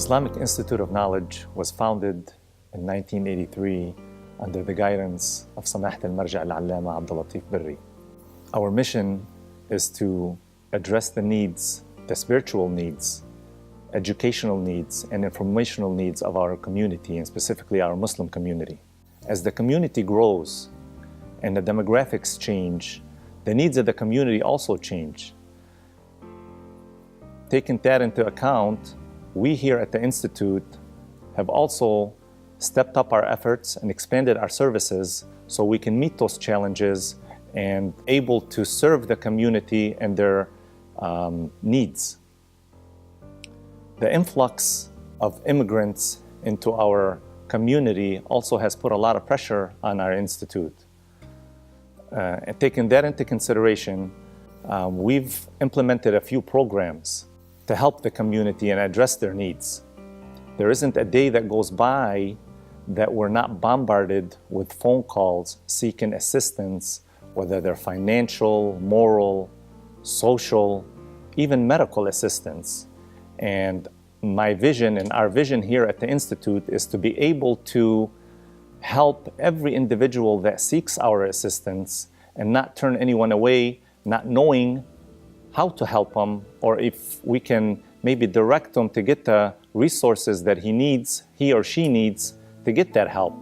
Islamic Institute of Knowledge was founded in 1983 under the guidance of Samahat al-Marja al-Allama Abdul Latif Birri. Our mission is to address the needs, the spiritual needs, educational needs, and informational needs of our community, and specifically our Muslim community. As the community grows and the demographics change, the needs of the community also change. Taking that into account, we here at the Institute have also stepped up our efforts and expanded our services so we can meet those challenges and able to serve the community and their needs. The influx of immigrants into our community also has put a lot of pressure on our Institute. And taking that into consideration, we've implemented a few programs to help the community and address their needs. There isn't a day that goes by that we're not bombarded with phone calls seeking assistance, whether they're financial, moral, social, even medical assistance. And my vision and our vision here at the Institute is to be able to help every individual that seeks our assistance and not turn anyone away, not knowing how to help them, or if we can maybe direct them to get the resources that he or she needs to get that help.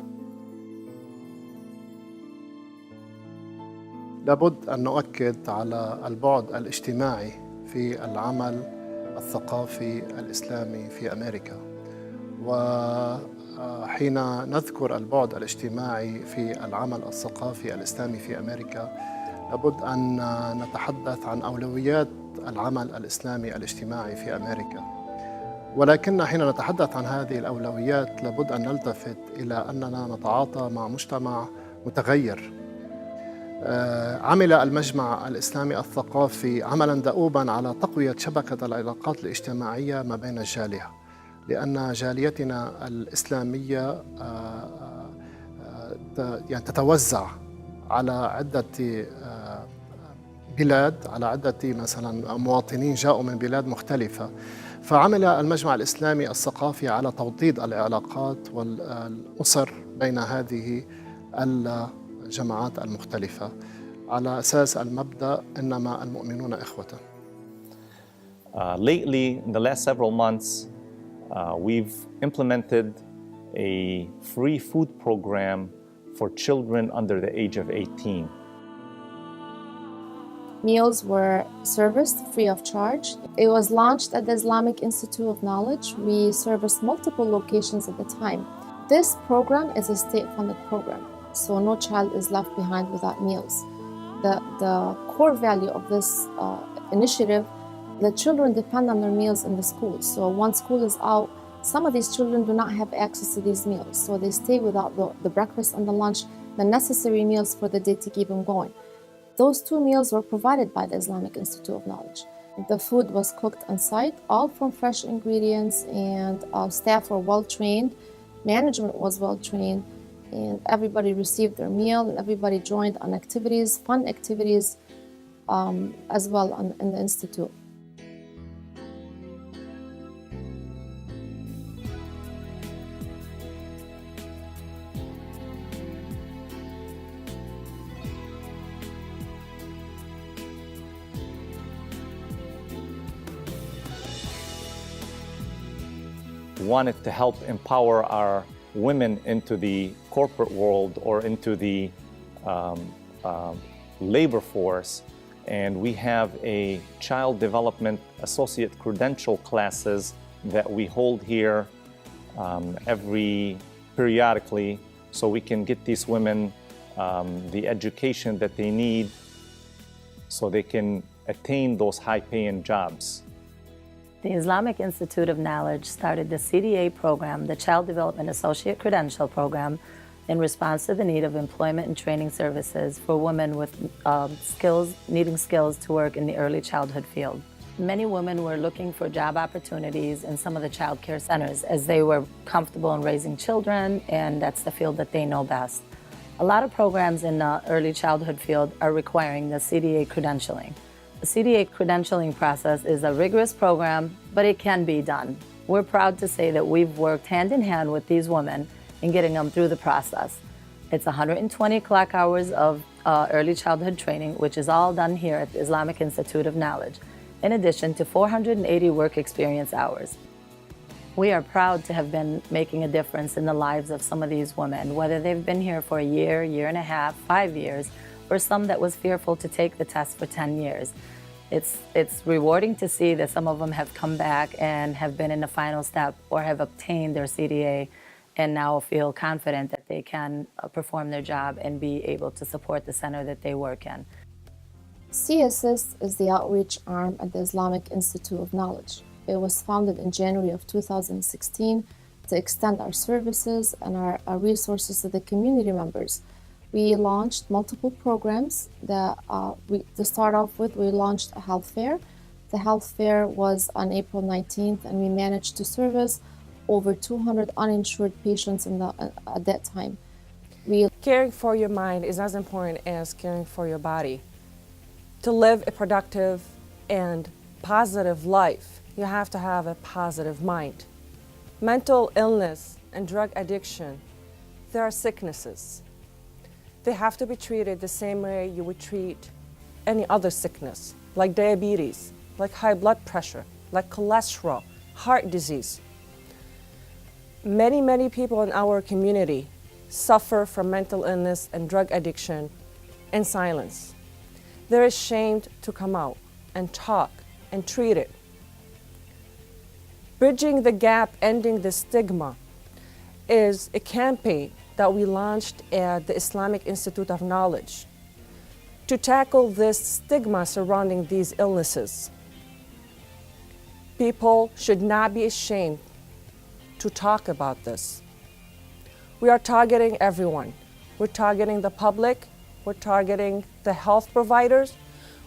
لابد أن نؤكد على البعد الاجتماعي في العمل الثقافي الإسلامي في أمريكا. وحين نذكر البعد الاجتماعي في العمل الثقافي الإسلامي في أمريكا، لابد أن نتحدث عن أولويات العمل الإسلامي الاجتماعي في أمريكا. ولكن حين نتحدث عن هذه الأولويات لابد أن نلتفت إلى أننا نتعاطى مع مجتمع متغير. عمل المجمع الإسلامي الثقافي عملاً دؤوباً على تقوية شبكة العلاقات الاجتماعية ما بين الجالية، لأن جاليتنا الإسلامية تتوزع على عدة بلاد، على عدة مثلاً مواطنين جاءوا من بلاد مختلفة. فعمل المجمع الإسلامي الثقافي على توطيد العلاقات والأسر بين هذه الجماعات المختلفة على أساس المبدأ إنما المؤمنون إخوة. Lately, in the last several months, we've implemented a free food program for children under the age of 18. Meals were serviced free of charge. It was launched at the Islamic Institute of Knowledge. We serviced multiple locations at the time. This program is a state-funded program, so no child is left behind without meals. The core value of this initiative, the children depend on their meals in the schools. So once school is out, some of these children do not have access to these meals, so they stay without the breakfast and the lunch, the necessary meals for the day to keep them going. Those two meals were provided by the Islamic Institute of Knowledge. The food was cooked on site, all from fresh ingredients, and staff were well-trained, management was well-trained, and everybody received their meal, and everybody joined on activities, fun activities, as well in the Institute. Wanted to help empower our women into the corporate world or into the labor force, and we have a child development associate credential classes that we hold here periodically, so we can get these women the education that they need so they can attain those high-paying jobs. The Islamic Institute of Knowledge started the CDA program, the Child Development Associate Credential Program, in response to the need of employment and training services for women with needing skills to work in the early childhood field. Many women were looking for job opportunities in some of the child care centers as they were comfortable in raising children, and that's the field that they know best. A lot of programs in the early childhood field are requiring the CDA credentialing. The CDA credentialing process is a rigorous program, but it can be done. We're proud to say that we've worked hand in hand with these women in getting them through the process. It's 120 clock hours of early childhood training, which is all done here at the Islamic Institute of Knowledge, in addition to 480 work experience hours. We are proud to have been making a difference in the lives of some of these women, whether they've been here for a year, year and a half, 5 years, or some that was fearful to take the test for 10 years. It's rewarding to see that some of them have come back and have been in the final step or have obtained their CDA and now feel confident that they can perform their job and be able to support the center that they work in. CAssist is the outreach arm at the Islamic Institute of Knowledge. It was founded in January of 2016 to extend our services and our resources to the community members. We launched multiple programs. To start off with, we launched a health fair. The health fair was on April 19th, and we managed to service over 200 uninsured patients at that time. Caring for your mind is as important as caring for your body. To live a productive and positive life, you have to have a positive mind. Mental illness and drug addiction, they are sicknesses. They have to be treated the same way you would treat any other sickness, like diabetes, like high blood pressure, like cholesterol, heart disease. Many people in our community suffer from mental illness and drug addiction in silence. They're ashamed to come out and talk and treat it. Bridging the Gap, Ending the Stigma is a campaign that we launched at the Islamic Institute of Knowledge to tackle this stigma surrounding these illnesses. People should not be ashamed to talk about this. We are targeting everyone. We're targeting the public, we're targeting the health providers,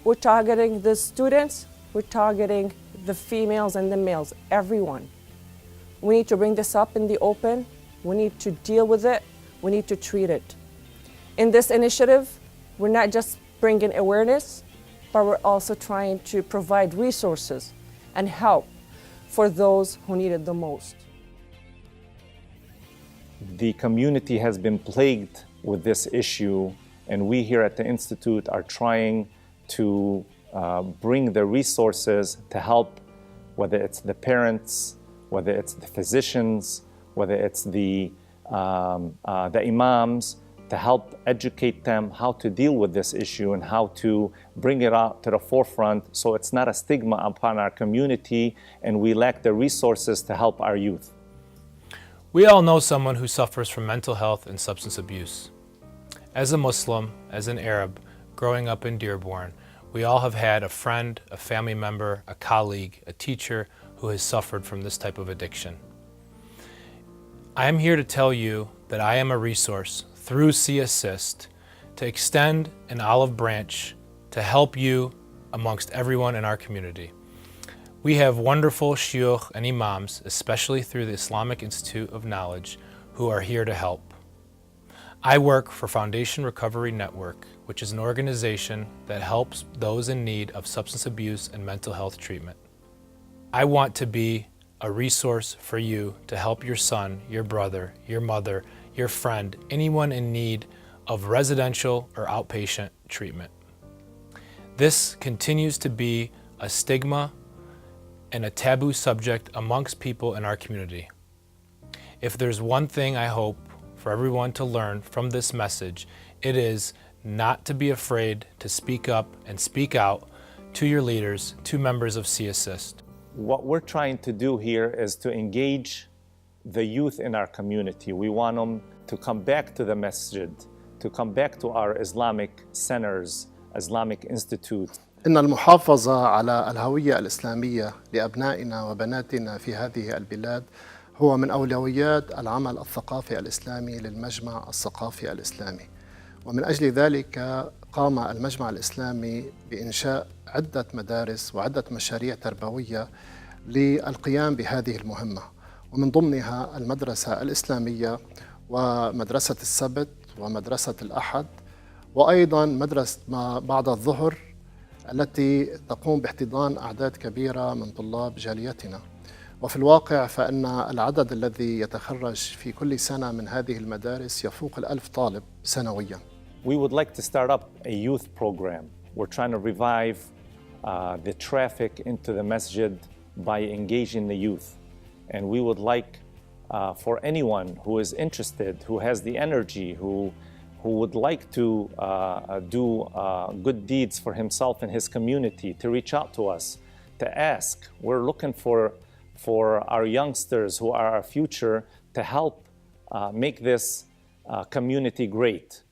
we're targeting the students, we're targeting the females and the males, everyone. We need to bring this up in the open. We need to deal with it. We need to treat it. In this initiative, we're not just bringing awareness, but we're also trying to provide resources and help for those who need it the most. The community has been plagued with this issue, and we here at the Institute are trying to bring the resources to help, whether it's the parents, whether it's the physicians, whether it's the imams, to help educate them how to deal with this issue and how to bring it out to the forefront so it's not a stigma upon our community and we lack the resources to help our youth. We all know someone who suffers from mental health and substance abuse. As a Muslim, as an Arab, growing up in Dearborn, we all have had a friend, a family member, a colleague, a teacher who has suffered from this type of addiction. I am here to tell you that I am a resource through CAssist to extend an olive branch to help you amongst everyone in our community. We have wonderful Iiok and imams, especially through the Islamic Institute of Knowledge, who are here to help. I work for Foundation Recovery Network, which is an organization that helps those in need of substance abuse and mental health treatment. I want to be a resource for you to help your son, your brother, your mother, your friend, anyone in need of residential or outpatient treatment. This continues to be a stigma and a taboo subject amongst people in our community. If there's one thing I hope for everyone to learn from this message, it is not to be afraid to speak up and speak out to your leaders, to members of CAssist. What we're trying to do here is to engage the youth in our community. We want them to come back to the masjid, to come back to our Islamic centers, Islamic institutes. إن المحافظة على الهوية الإسلامية لأبنائنا وبناتنا في هذه البلاد هو من أولويات العمل الثقافي الإسلامي للمجمع الثقافي الإسلامي. ومن أجل ذلك قام المجمع الإسلامي بإنشاء عدة مدارس وعدة مشاريع تربوية للقيام بهذه المهمة، ومن ضمنها المدرسة الإسلامية ومدرسة السبت ومدرسة الأحد، وأيضا مدرسة بعد الظهر التي تقوم باحتضان أعداد كبيرة من طلاب جاليتنا. وفي الواقع فإن العدد الذي يتخرج في كل سنة من هذه المدارس يفوق 1000 طالب سنوياً. We would like to start up a youth program. We're trying to revive the traffic into the masjid by engaging the youth. And we would like for anyone who is interested, who has the energy, who would like to do good deeds for himself and his community, to reach out to us, to ask. We're looking for our youngsters who are our future to help make this community great.